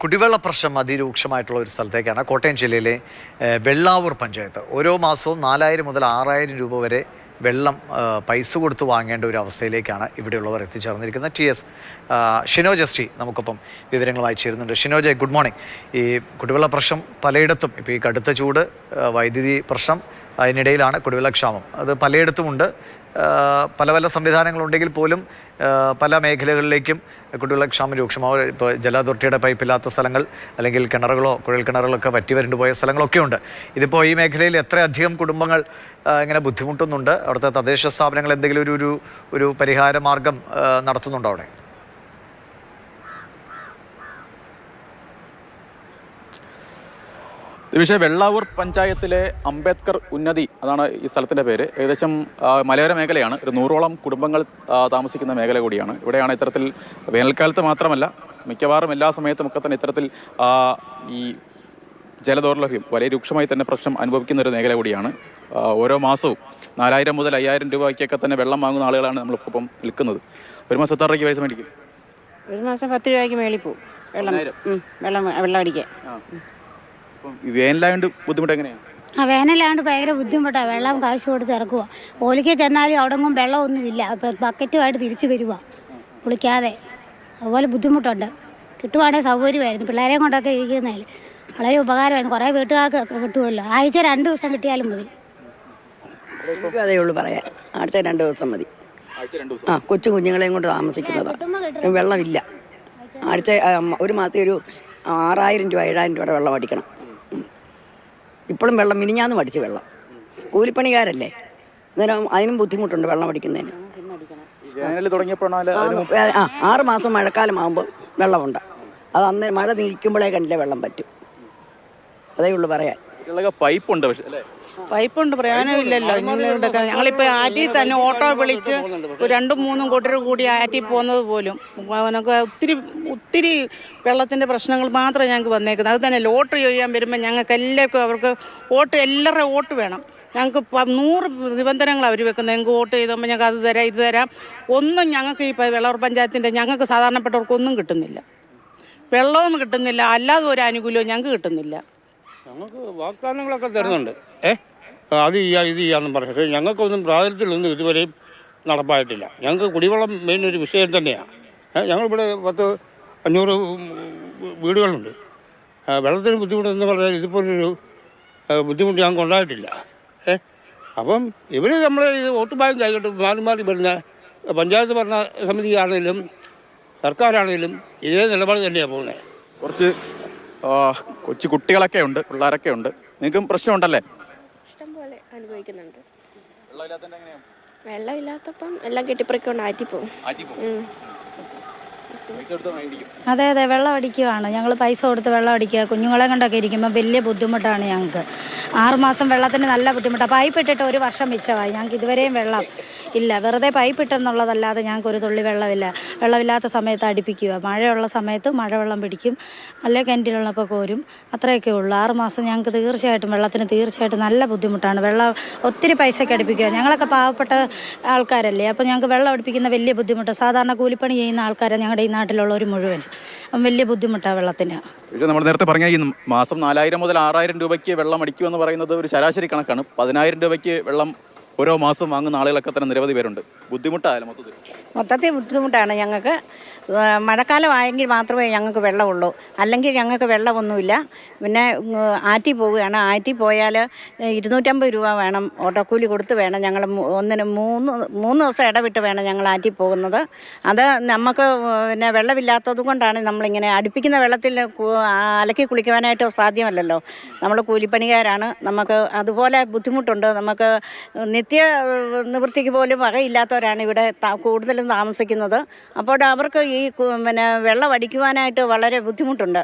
കുടിവെള്ള പ്രശ്നം അതിരൂക്ഷമായിട്ടുള്ള ഒരു സ്ഥലത്തേക്കാണ് കോട്ടയം ജില്ലയിലെ വെള്ളാവൂർ പഞ്ചായത്ത്. ഓരോ മാസവും 4000 മുതൽ 6000 രൂപ വരെ വെള്ളം പൈസ കൊടുത്ത് വാങ്ങേണ്ട ഒരു അവസ്ഥയിലേക്കാണ് ഇവിടെയുള്ളവർ എത്തിച്ചേർന്നിരിക്കുന്നത്. TS ഷിനോജ് എസ് ടി നമുക്കൊപ്പം വിവരങ്ങളുമായി ചേരുന്നുണ്ട്. Shinoj, good morning. ഈ കുടിവെള്ള പ്രശ്നം പലയിടത്തും, ഇപ്പോൾ ഈ കടുത്ത ചൂട്, വൈദ്യുതി പ്രശ്നം, അതിനിടയിലാണ് കുടിവെള്ളക്ഷാമം. അത് പലയിടത്തുമുണ്ട്. പല പല സംവിധാനങ്ങളുണ്ടെങ്കിൽ പോലും പല മേഖലകളിലേക്കും കുടിവെള്ളക്ഷാമം രൂക്ഷമാവും. ഇപ്പോൾ ജല അതോറിറ്റിയുടെ പൈപ്പില്ലാത്ത സ്ഥലങ്ങൾ, അല്ലെങ്കിൽ കിണറുകളോ കുഴൽ കിണറുകളൊക്കെ വറ്റി വരണ്ടു പോയ സ്ഥലങ്ങളൊക്കെ ഉണ്ട്. ഇതിപ്പോൾ ഈ മേഖലയിൽ എത്രയധികം കുടുംബങ്ങൾ ഇങ്ങനെ ബുദ്ധിമുട്ടുന്നുണ്ട്? അവിടുത്തെ തദ്ദേശ സ്ഥാപനങ്ങൾ എന്തെങ്കിലും ഒരു പരിഹാര മാർഗം നടത്തുന്നുണ്ടോ അവിടെ? ദിവിഷേ, വെള്ളാവൂർ പഞ്ചായത്തിലെ അംബേദ്കർ ഉന്നതി, അതാണ് ഈ സ്ഥലത്തിൻ്റെ പേര്. ഏകദേശം മലയോര മേഖലയാണ്. ഒരു 100ഓളം കുടുംബങ്ങൾ താമസിക്കുന്ന മേഖല കൂടിയാണ്. ഇവിടെയാണ് ഇത്തരത്തിൽ വേനൽക്കാലത്ത് മാത്രമല്ല, മിക്കവാറും എല്ലാ സമയത്തുമൊക്കെ തന്നെ ഇത്തരത്തിൽ ഈ ജലദൗർലഭ്യം വലിയ രൂക്ഷമായി തന്നെ പ്രശ്നം അനുഭവിക്കുന്ന ഒരു മേഖല കൂടിയാണ്. ഓരോ മാസവും 4000 മുതൽ 5000 രൂപയ്ക്കൊക്കെ തന്നെ വെള്ളം വാങ്ങുന്ന ആളുകളാണ് നമ്മളിപ്പം നിൽക്കുന്നത്. ഒരു മാസം എത്ര രൂപയ്ക്ക് പൈസ മേടിക്കും? ഒരു മാസം 10 രൂപയ്ക്ക് മേളിൽ പോകും വെള്ളം അടിക്കാൻ. വേനലായോണ്ട് ബുദ്ധിമുട്ട് എങ്ങനെയാണ്? വേനലാണ്ട് ഭയങ്കര ബുദ്ധിമുട്ടാണ്. വെള്ളം കാശ് കൊടുത്ത് ഇറക്കുക. ഓലിക്ക് ചെന്നാലും അവിടെങ്ങും വെള്ളമൊന്നുമില്ല. അപ്പോൾ ബക്കറ്റുമായിട്ട് തിരിച്ചു വരിക കുളിക്കാതെ. അതുപോലെ ബുദ്ധിമുട്ടുണ്ട്. കിട്ടുവാണെങ്കിൽ സൗകര്യമായിരുന്നു. പിള്ളേരെയും കൊണ്ടൊക്കെ ഇരിക്കുന്നതിൽ വളരെ ഉപകാരമായിരുന്നു. കുറേ വീട്ടുകാർക്ക് കിട്ടുമല്ലോ. ആഴ്ച 2 ദിവസം കിട്ടിയാലും മതി. അതേ ഉള്ളൂ പറയാൻ. ആഴ്ച 2 ദിവസം മതി. കൊച്ചു കുഞ്ഞുങ്ങളെയും കൊണ്ട് താമസിക്കുന്നതാണ്. വെള്ളമില്ല. ആഴ്ച ഒരു മാസം ഒരു 6000 രൂപ 7000 രൂപയുടെ വെള്ളം അടിക്കണം. ഇപ്പോഴും വെള്ളം മിനിഞ്ഞാന്ന് അടിച്ച് വെള്ളം. കൂലിപ്പണിക്കാരല്ലേ, അന്നേരം അതിനും ബുദ്ധിമുട്ടുണ്ട് വെള്ളം അടിക്കുന്നതിന്. 6 മാസം മഴക്കാലമാകുമ്പോൾ വെള്ളമുണ്ട്. അത് അന്ന് മഴ നിൽക്കുമ്പോഴേ കണ്ടില്ലേ വെള്ളം പറ്റും. അതേ ഉള്ളൂ പറയാൻ. പൈപ്പുണ്ട്, പക്ഷേ അല്ലേ? പൈപ്പുണ്ട്, പ്രയോജനമില്ലല്ലോ. ഞങ്ങളിപ്പോൾ ആറ്റിൽ തന്നെ ഓട്ടോ വിളിച്ച് 2-3 കൂട്ടർ കൂടി ആറ്റിൽ പോകുന്നത് പോലും ഒത്തിരി വെള്ളത്തിൻ്റെ പ്രശ്നങ്ങൾ മാത്രമേ ഞങ്ങൾക്ക് വന്നേക്കുന്നത്. അത് തന്നെ ലോട്ടറി ചെയ്യാൻ വരുമ്പോൾ ഞങ്ങൾക്ക് എല്ലാവർക്കും എല്ലാവരുടെയും വോട്ട് വേണം. ഞങ്ങൾക്ക് 100 നിബന്ധനകൾ അവർ വെക്കുന്നത്. ഞങ്ങൾക്ക് വോട്ട് ചെയ്തുമ്പോൾ ഞങ്ങൾക്ക് അത് തരാം ഇത് തരാം. ഒന്നും ഞങ്ങൾക്ക് ഈ വെള്ളാവൂർ പഞ്ചായത്തിൻ്റെ ഞങ്ങൾക്ക് സാധാരണപ്പെട്ടവർക്കൊന്നും കിട്ടുന്നില്ല. വെള്ളമൊന്നും കിട്ടുന്നില്ല. അല്ലാതെ ഒരു ആനുകൂല്യവും ഞങ്ങൾക്ക് കിട്ടുന്നില്ല. ഞങ്ങൾക്ക് വാഗ്ദാനങ്ങളൊക്കെ തരുന്നുണ്ട്. അത് ചെയ്യാം ഇത് ചെയ്യാമെന്നും പറഞ്ഞു. പക്ഷേ ഞങ്ങൾക്കൊന്നും പ്രാബല്യത്തിലൊന്നും ഇതുവരെയും നടപ്പായിട്ടില്ല. ഞങ്ങൾക്ക് കുടിവെള്ളം മെയിൻ ഒരു വിഷയം തന്നെയാണ്. ഞങ്ങളിവിടെ 500 വീടുകളുണ്ട്. വെള്ളത്തിന് ബുദ്ധിമുട്ടെന്ന് പറഞ്ഞാൽ ഇതുപോലൊരു ബുദ്ധിമുട്ട് ഞങ്ങൾക്ക് ഉണ്ടായിട്ടില്ല. അപ്പം ഇവർ നമ്മളെ ഇത് വോട്ട് ബാങ്ക് ആയിക്കോട്ടെ മാറി വരുന്ന പഞ്ചായത്ത് ഭരണ സമിതിയാണെങ്കിലും സർക്കാരാണെങ്കിലും ഇതേ നിലപാട് തന്നെയാണ് പോകുന്നത്. കുറച്ച് കൊച്ചു കുട്ടികളൊക്കെ ഉണ്ട്, പിള്ളേരൊക്കെ ഉണ്ട്. നിങ്ങൾക്കും പ്രശ്നമുണ്ടല്ലേ? ഇഷ്ടം പോലെ അനുഭവിക്കുന്നുണ്ട്. വെള്ളമില്ലാത്തപ്പം എല്ലാം കെട്ടിപ്പറിക്കൊണ്ട് ആറ്റിപ്പോവും. അതെ, വെള്ളം അടിക്കുകയാണ്. ഞങ്ങൾ പൈസ കൊടുത്ത് വെള്ളം അടിക്കുക. കുഞ്ഞുങ്ങളെ കൊണ്ടൊക്കെ ഇരിക്കുമ്പോൾ വലിയ ബുദ്ധിമുട്ടാണ് ഞങ്ങൾക്ക്. 6 മാസം വെള്ളത്തിന് നല്ല ബുദ്ധിമുട്ടാണ്. പൈപ്പ് ഇട്ടിട്ട് 1 വർഷം മിച്ചമായി. ഞങ്ങൾക്ക് ഇതുവരെയും വെള്ളം ഇല്ല. വെറുതെ പൈപ്പ് ഇട്ടെന്നുള്ളതല്ലാതെ ഞങ്ങൾക്ക് ഒരു തുള്ളി വെള്ളമില്ല. വെള്ളമില്ലാത്ത സമയത്ത് അടുപ്പിക്കുക, മഴയുള്ള സമയത്ത് മഴവെള്ളം പിടിക്കും, അല്ലെ കിണറ്റിലുള്ളപ്പോൾ കോരും. അത്രയൊക്കെ ഉള്ളൂ. 6 മാസം ഞങ്ങൾക്ക് തീർച്ചയായിട്ടും വെള്ളത്തിന് നല്ല ബുദ്ധിമുട്ടാണ്. വെള്ളം ഒത്തിരി പൈസയ്ക്ക് അടുപ്പിക്കുക. ഞങ്ങളൊക്കെ പാവപ്പെട്ട ആൾക്കാരല്ലേ, അപ്പോൾ ഞങ്ങൾക്ക് വെള്ളം അടുപ്പിക്കുന്ന വലിയ ബുദ്ധിമുട്ട്. സാധാരണ കൂലിപ്പണി ചെയ്യുന്ന ആൾക്കാരെ ഞങ്ങളുടെ ഈ നാട്ടിലുള്ളവർ മുഴുവൻ വലിയ ബുദ്ധിമുട്ടാണ് വെള്ളത്തിന്. നമ്മൾ നേരത്തെ പറഞ്ഞ ഈ മാസം 4000 മുതൽ 6000 രൂപയ്ക്ക് വെള്ളം അടിക്കുമെന്ന് പറയുന്നത് ഒരു ശരാശരി കണക്കാണ്. 10000 രൂപയ്ക്ക് വെള്ളം ഓരോ മാസം വാങ്ങുന്ന ആളുകളൊക്കെ തന്നെ നിരവധി പേരുണ്ട്. ബുദ്ധിമുട്ടായാലും മൊത്തത്തിൽ ബുദ്ധിമുട്ടാണ് ഞങ്ങൾക്ക്. മഴക്കാലമായെങ്കിൽ മാത്രമേ ഞങ്ങൾക്ക് വെള്ളമുള്ളൂ. അല്ലെങ്കിൽ ഞങ്ങൾക്ക് വെള്ളമൊന്നുമില്ല. പിന്നെ ആറ്റി പോവുകയാണ്. ആറ്റി പോയാൽ 250 രൂപ വേണം. ഓട്ടോക്കൂലി കൊടുത്ത് വേണം. ഞങ്ങൾ ഒന്നിന് 3 ദിവസം ഇടവിട്ട് വേണം ഞങ്ങൾ ആറ്റി പോകുന്നത്. അത് നമുക്ക് പിന്നെ വെള്ളമില്ലാത്തത് കൊണ്ടാണ് നമ്മളിങ്ങനെ അടുപ്പിക്കുന്ന വെള്ളത്തിൽ അലക്കി കുളിക്കുവാനായിട്ട് സാധ്യമല്ലല്ലോ. നമ്മൾ കൂലിപ്പണിക്കാരാണ്. നമുക്ക് അതുപോലെ ബുദ്ധിമുട്ടുണ്ട്. നമുക്ക് നിത്യ നിവൃത്തിക്ക് പോലും വകയില്ലാത്തവരാണ് ഇവിടെ കൂടുതലും താമസിക്കുന്നത്. അപ്പോൾ അവർക്ക് ഈ പിന്നെ വെള്ളം അടിക്കുവാനായിട്ട് വളരെ ബുദ്ധിമുട്ടുണ്ട്.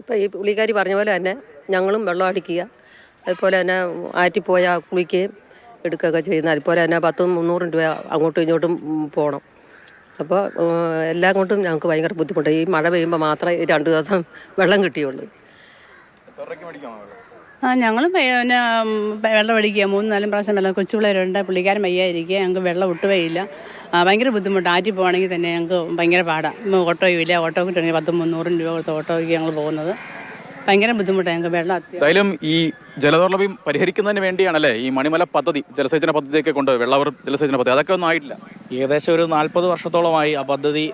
ഇപ്പോൾ ഈ പുള്ളിക്കാരി പറഞ്ഞ പോലെ തന്നെ ഞങ്ങളും വെള്ളം അടിക്കുക, അതുപോലെ തന്നെ ആറ്റിപ്പോയാൽ കുളിക്കുകയും എടുക്കുകയൊക്കെ ചെയ്യുന്നത്. അതുപോലെ തന്നെ 100-300 രൂപ അങ്ങോട്ടും ഇങ്ങോട്ടും പോകണം. അപ്പോൾ എല്ലാം കൊണ്ടും ഞങ്ങൾക്ക് ഭയങ്കര ബുദ്ധിമുട്ടാണ്. ഈ മഴ പെയ്യുമ്പോൾ മാത്രമേ 2 ദിവസം വെള്ളം കിട്ടിയുള്ളൂ. ഞങ്ങൾ പിന്നെ വെള്ളം അടിക്കുക 3-4 പ്രാവശ്യം വെള്ളം കൊച്ചു പിള്ളേരുണ്ട് പുള്ളിക്കാരൻ വയ്യാതിരിക്കുക ഞങ്ങൾക്ക് വെള്ളം ഒട്ടുകയില്ല ഭയങ്കര ബുദ്ധിമുട്ട് ആറ്റി പോകണമെങ്കിൽ തന്നെ ഞങ്ങൾക്ക് ഭയങ്കര പാടാണ് ഓട്ടോയും ഇല്ല ഓട്ടോ കിട്ടണമെങ്കിൽ 200-300 രൂപ കൊടുത്ത് ഓട്ടോയ്ക്ക് ഞങ്ങൾ പോകുന്നത് ഭയങ്കര ബുദ്ധിമുട്ടാണ് ഞങ്ങൾക്ക് വെള്ളം എന്തായാലും ഈ ജലദൗർലഭ്യം പരിഹരിക്കുന്നതിന് വേണ്ടിയാണല്ലേ ഈ മണിമല പദ്ധതി ജലസേചന പദ്ധതിയൊക്കെ കൊണ്ട് വെള്ളാവൂർ ജലസേചന പദ്ധതി അതൊക്കെ ഒന്നും ആയിട്ടില്ല. ഏകദേശം ഒരു 40 വർഷത്തോളമായി ആ പദ്ധതി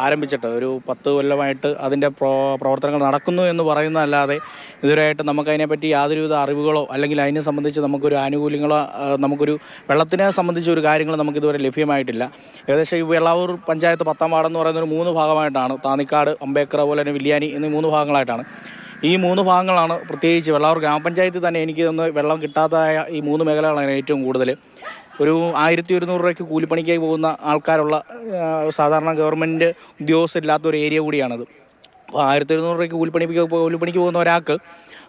ആരംഭിച്ചിട്ട് ഒരു 10 കൊല്ലമായിട്ട് അതിൻ്റെ പ്രവർത്തനങ്ങൾ നടക്കുന്നു എന്ന് പറയുന്നതല്ലാതെ ഇതുവരെയായിട്ട് നമുക്കതിനെപ്പറ്റി യാതൊരുവിധ അറിവുകളോ അല്ലെങ്കിൽ അതിനെ സംബന്ധിച്ച് നമുക്കൊരു ആനുകൂല്യങ്ങളോ നമുക്കൊരു വെള്ളത്തിനെ സംബന്ധിച്ച ഒരു കാര്യങ്ങൾ നമുക്കിതുവരെ ലഭ്യമായിട്ടില്ല. ഏകദേശം ഈ വെള്ളാവൂർ പഞ്ചായത്ത് 10-ാം വാർഡെന്ന് പറയുന്ന ഒരു 3 ഭാഗമായിട്ടാണ്. താന്നിക്കാട്, അംബേദ്കർ, അതുപോലെ തന്നെ വില്യാനി എന്നീ 3 ഭാഗങ്ങളായിട്ടാണ്. ഈ 3 ഭാഗങ്ങളാണ് പ്രത്യേകിച്ച് വെള്ളാവൂർ ഗ്രാമപഞ്ചായത്തിൽ തന്നെ എനിക്ക് ഒന്ന് വെള്ളം കിട്ടാത്തതായ ഈ 3 മേഖലകളാണ് ഏറ്റവും കൂടുതൽ. ഒരു 1200 രൂപയ്ക്ക് കൂലിപ്പണിക്കായി പോകുന്ന ആൾക്കാരുള്ള സാധാരണ ഗവൺമെൻറ് ഉദ്യോഗസ്ഥരില്ലാത്ത ഒരു ഏരിയ കൂടിയാണത്. അപ്പോൾ 1200 രൂപയ്ക്ക് കൂലിപ്പണിക്ക് പോകുന്ന ഒരാൾക്ക്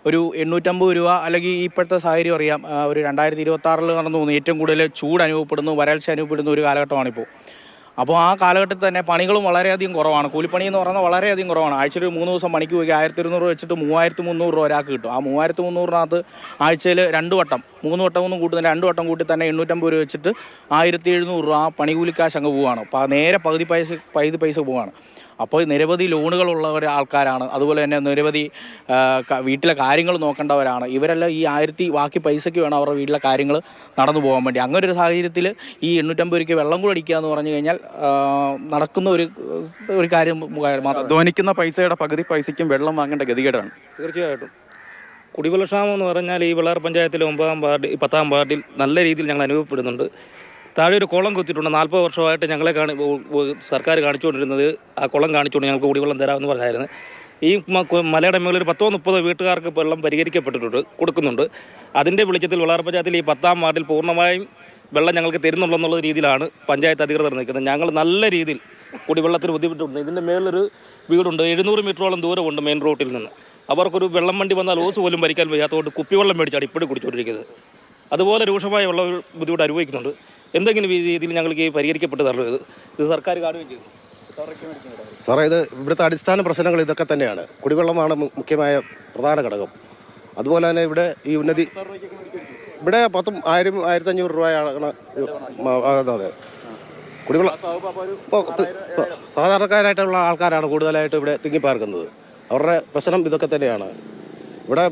ഒരു 850 രൂപ അല്ലെങ്കിൽ ഇപ്പോഴത്തെ സാഹചര്യം അറിയാം. ഒരു 2026 നടന്നു പോകുന്നു ഏറ്റവും കൂടുതൽ ചൂട് അനുഭവപ്പെടുന്നു, വരൾച്ച അനുഭവപ്പെടുന്ന ഒരു കാലഘട്ടമാണിപ്പോൾ. അപ്പോൾ ആ കാലഘട്ടത്തിൽ തന്നെ പണികളും വളരെയധികം കുറവാണ്. കൂലിപ്പണി എന്ന് പറഞ്ഞാൽ വളരെയധികം കുറവാണ്. ആഴ്ചയിൽ 3 ദിവസം പണിക്ക് പോയി 1200 രൂപ വെച്ചിട്ട് 3300 രൂപ ഒരാൾക്ക് കിട്ടും. ആ 3300-നകത്ത് ആഴ്ചയിൽ 2 വട്ടം 3 വട്ടം ഒന്നും കൂട്ടുന്നില്ല, 2 വട്ടം കൂട്ടി തന്നെ 850 രൂപ വെച്ചിട്ട് 1700 രൂപ ആ പണിക്കൂലിക്കാശ് അങ്ങ് പോവുകയാണ്. അപ്പോൾ നേരെ പകുതി പൈസ പോവുകയാണ്. അപ്പോൾ നിരവധി ലോണുകളുള്ള ആൾക്കാരാണ്. അതുപോലെ തന്നെ നിരവധി വീട്ടിലെ കാര്യങ്ങൾ നോക്കേണ്ടവരാണ്. ഇവരെല്ലാം ഈ ബാക്കി പൈസയ്ക്ക് വേണം അവരുടെ വീട്ടിലെ കാര്യങ്ങൾ നടന്നു പോകാൻ വേണ്ടി. അങ്ങനെ ഒരു സാഹചര്യത്തിൽ ഈ 850 രൂപയ്ക്ക് വെള്ളം കൂടെ അടിക്കുക എന്ന് പറഞ്ഞു കഴിഞ്ഞാൽ നടക്കുന്ന ഒരു കാര്യം മാത്രം. അധ്വാനിക്കുന്ന പൈസയുടെ പകുതി പൈസയ്ക്കും വെള്ളം വാങ്ങേണ്ട ഗതികേടാണ്. തീർച്ചയായിട്ടും കുടിവെള്ളക്ഷാമം എന്ന് പറഞ്ഞാൽ ഈ വെള്ളാർ പഞ്ചായത്തിലെ 9-ാം വാർഡ് 10-ാം വാർഡിൽ നല്ല രീതിയിൽ ഞങ്ങൾ അനുഭവപ്പെടുന്നുണ്ട്. താഴെ ഒരു കുളം കുത്തിയിട്ടുണ്ട്. 40 വർഷമായിട്ട് ഞങ്ങളെ സർക്കാർ കാണിച്ചുകൊണ്ടിരുന്നത് ആ കുളം കാണിച്ചുകൊണ്ട് ഞങ്ങൾക്ക് കുടിവെള്ളം തരാമെന്ന് പറഞ്ഞായിരുന്നു. ഈ മലയുടെ മുകളിൽ ഒരു 10-30 വീട്ടുകാർക്ക് വെള്ളം കൊടുക്കുന്നുണ്ട്. അതിൻ്റെ വെളിച്ചത്തിൽ വെള്ളാർ പഞ്ചായത്തിൽ ഈ 10-ാം വാർഡിൽ പൂർണ്ണമായും വെള്ളം ഞങ്ങൾക്ക് തരുന്നുള്ളെന്നുള്ള രീതിയിലാണ് പഞ്ചായത്ത് അധികൃതർ നിൽക്കുന്നത്. ഞങ്ങൾ നല്ല രീതിയിൽ കുടിവെള്ളത്തിന് ബുദ്ധിമുട്ടുണ്ട്. ഇതിൻ്റെ മേളിലൊരു വീടുണ്ട്, 700 മീറ്ററോളം ദൂരമുണ്ട് മെയിൻ റോഡിൽ നിന്ന്. അവർക്കൊരു വെള്ളം വണ്ടി വന്നാൽ ഓസ് പോലും ഭരിക്കാൻ വയ്യാത്തതുകൊണ്ട് കുപ്പിവെള്ളം മേടിച്ചാണ് ഇപ്പോഴും കുടിച്ചുകൊണ്ടിരിക്കുന്നത്. അതുപോലെ രൂക്ഷമായ വെള്ള ബുദ്ധിമുട്ട് അനുഭവിക്കുന്നുണ്ട്. എന്തെങ്കിലും രീതിയിൽ ഞങ്ങൾക്ക് ഈ പരിഹരിക്കപ്പെട്ട് തരുന്നത് ഇത് സർക്കാർ കാണുകയും ചെയ്തു. സാറേ, ഇത് ഇവിടുത്തെ അടിസ്ഥാന പ്രശ്നങ്ങൾ ഇതൊക്കെ തന്നെയാണ്. കുടിവെള്ളമാണ് മുഖ്യമായ പ്രധാന ഘടകം. അതുപോലെ തന്നെ ഇവിടെ ഈ ഉന്നതി ഇവിടെ 1000-1500 രൂപയാണ്. അതെ, കുടിവെള്ളം സാധാരണക്കാരായിട്ടുള്ള ആൾക്കാരാണ് കൂടുതലായിട്ട് ഇവിടെ തിങ്ങിപ്പാർക്കുന്നത്. അവരുടെ പ്രശ്നം ഇതൊക്കെ തന്നെയാണ്. ഇവിടെ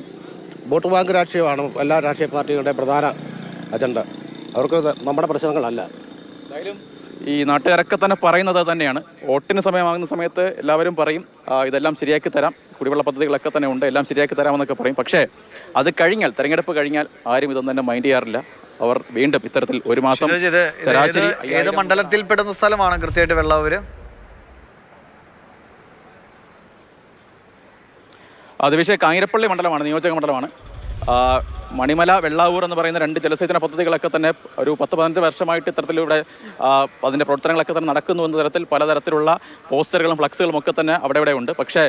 വോട്ട് ബാങ്ക് രാഷ്ട്രീയമാണ് എല്ലാ രാഷ്ട്രീയ പാർട്ടികളുടെയും പ്രധാന അജണ്ട. അവർക്ക് നമ്മുടെ പ്രശ്നങ്ങളല്ല. എന്തായാലും ഈ നാട്ടുകാരൊക്കെ തന്നെ പറയുന്നത് തന്നെയാണ്. വോട്ടിന് സമയമാകുന്ന സമയത്ത് എല്ലാവരും പറയും ഇതെല്ലാം ശരിയാക്കി തരാം, കുടിവെള്ള പദ്ധതികളൊക്കെ തന്നെ ഉണ്ട്, എല്ലാം ശരിയാക്കി തരാമെന്നൊക്കെ പറയും. പക്ഷേ അത് കഴിഞ്ഞാൽ, തെരഞ്ഞെടുപ്പ് കഴിഞ്ഞാൽ ആരും ഇതൊന്നും തന്നെ മൈൻഡ് ചെയ്യാറില്ല. അവർ വീണ്ടും ഇത്തരത്തിൽ ഒരു മാസം ശരാശരി ഏത് മണ്ഡലത്തിൽ പെടുന്ന സ്ഥലമാണ് കൃത്യമായിട്ട് വെള്ളാവൂര്? അത് പക്ഷേ കാഞ്ഞിരപ്പള്ളി മണ്ഡലമാണ്, നിയോജക മണ്ഡലമാണ്. മണിമല, വെള്ളാവൂർ എന്ന് പറയുന്ന 2 ജലസേചന പദ്ധതികളൊക്കെ തന്നെ ഒരു 10-15 വർഷമായിട്ട് ഇത്തരത്തിലൂടെ അതിൻ്റെ പ്രവർത്തനങ്ങളൊക്കെ തന്നെ നടക്കുന്നു എന്ന തരത്തിൽ പലതരത്തിലുള്ള പോസ്റ്ററുകളും ഫ്ലക്സുകളും ഒക്കെ തന്നെ അവിടെ ഉണ്ട്. പക്ഷേ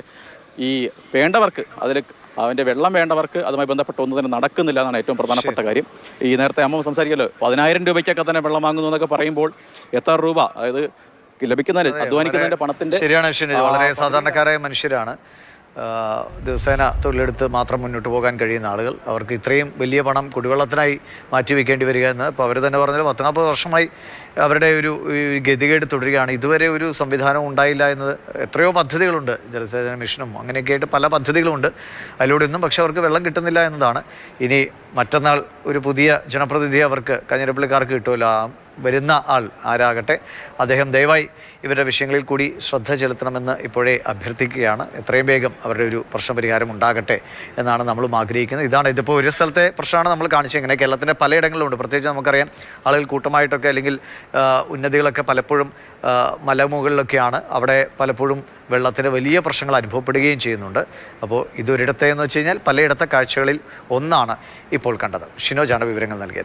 ഈ വേണ്ടവർക്ക് അതിൻ്റെ വെള്ളം വേണ്ടവർക്ക് അതുമായി ബന്ധപ്പെട്ട ഒന്നും തന്നെ നടക്കുന്നില്ല എന്നാണ് ഏറ്റവും പ്രധാനപ്പെട്ട കാര്യം. ഈ നേരത്തെ അമ്മ സംസാരിക്കല്ലോ 10000 രൂപയ്ക്കൊക്കെ തന്നെ വെള്ളം വാങ്ങുന്നു എന്നൊക്കെ പറയുമ്പോൾ എത്ര രൂപ, അതായത് ലഭിക്കുന്നതിന് അധ്വാനിക്കുന്നതിൻ്റെ പണത്തിൻ്റെ. ശരിയാണ്, വളരെ സാധാരണക്കാരായ മനുഷ്യരാണ്. ദിവസേന തൊഴിലെടുത്ത് മാത്രം മുന്നോട്ട് പോകാൻ കഴിയുന്ന ആളുകൾ. അവർക്ക് ഇത്രയും വലിയ പണം കുടിവെള്ളത്തിനായി മാറ്റിവെക്കേണ്ടി വരിക എന്ന് ഇപ്പോൾ അവർ തന്നെ പറഞ്ഞാൽ 10-40 വർഷമായി അവരുടെ ഒരു ഗതികേട് തുടരുകയാണ്. ഇതുവരെ ഒരു സംവിധാനം ഉണ്ടായില്ല എന്നത്. എത്രയോ പദ്ധതികളുണ്ട്, ജലസേചന മിഷനും അങ്ങനെയൊക്കെ ആയിട്ട് പല പദ്ധതികളുണ്ട്. അതിലൂടെ ഒന്നും പക്ഷെ അവർക്ക് വെള്ളം കിട്ടുന്നില്ല എന്നതാണ്. ഇനി മറ്റന്നാൾ ഒരു പുതിയ ജനപ്രതിനിധി അവർക്ക് കാഞ്ഞിരപ്പള്ളിക്കാർക്ക് കിട്ടുമല്ലോ. വരുന്ന ആൾ ആരാകട്ടെ അദ്ദേഹം ദയവായി ഇവരുടെ വിഷയങ്ങളിൽ കൂടി ശ്രദ്ധ ചെലുത്തണമെന്ന് ഇപ്പോഴേ അഭ്യർത്ഥിക്കുകയാണ്. എത്രയും വേഗം അവരുടെ ഒരു പ്രശ്നപരിഹാരം ഉണ്ടാകട്ടെ എന്നാണ് നമ്മളും ആഗ്രഹിക്കുന്നത്. ഇതിപ്പോൾ ഒരു സ്ഥലത്തെ പ്രശ്നമാണ് നമ്മൾ കാണിച്ചത്. ഇങ്ങനെ കേരളത്തിൻ്റെ പലയിടങ്ങളിലുണ്ട്. പ്രത്യേകിച്ച് നമുക്കറിയാം ആളുകൾ കൂട്ടമായിട്ടൊക്കെ അല്ലെങ്കിൽ ഉന്നതികളൊക്കെ പലപ്പോഴും മലമുകളിലൊക്കെയാണ്. അവിടെ പലപ്പോഴും വെള്ളത്തിന് വലിയ പ്രശ്നങ്ങൾ അനുഭവപ്പെടുകയും ചെയ്യുന്നുണ്ട്. അപ്പോൾ ഇതൊരിടത്തെ എന്ന് വെച്ച് കഴിഞ്ഞാൽ പലയിടത്തെ കാഴ്ചകളിൽ ഒന്നാണ് ഇപ്പോൾ കണ്ടത്. ഷിനോജാണ് വിവരങ്ങൾ നൽകിയത്.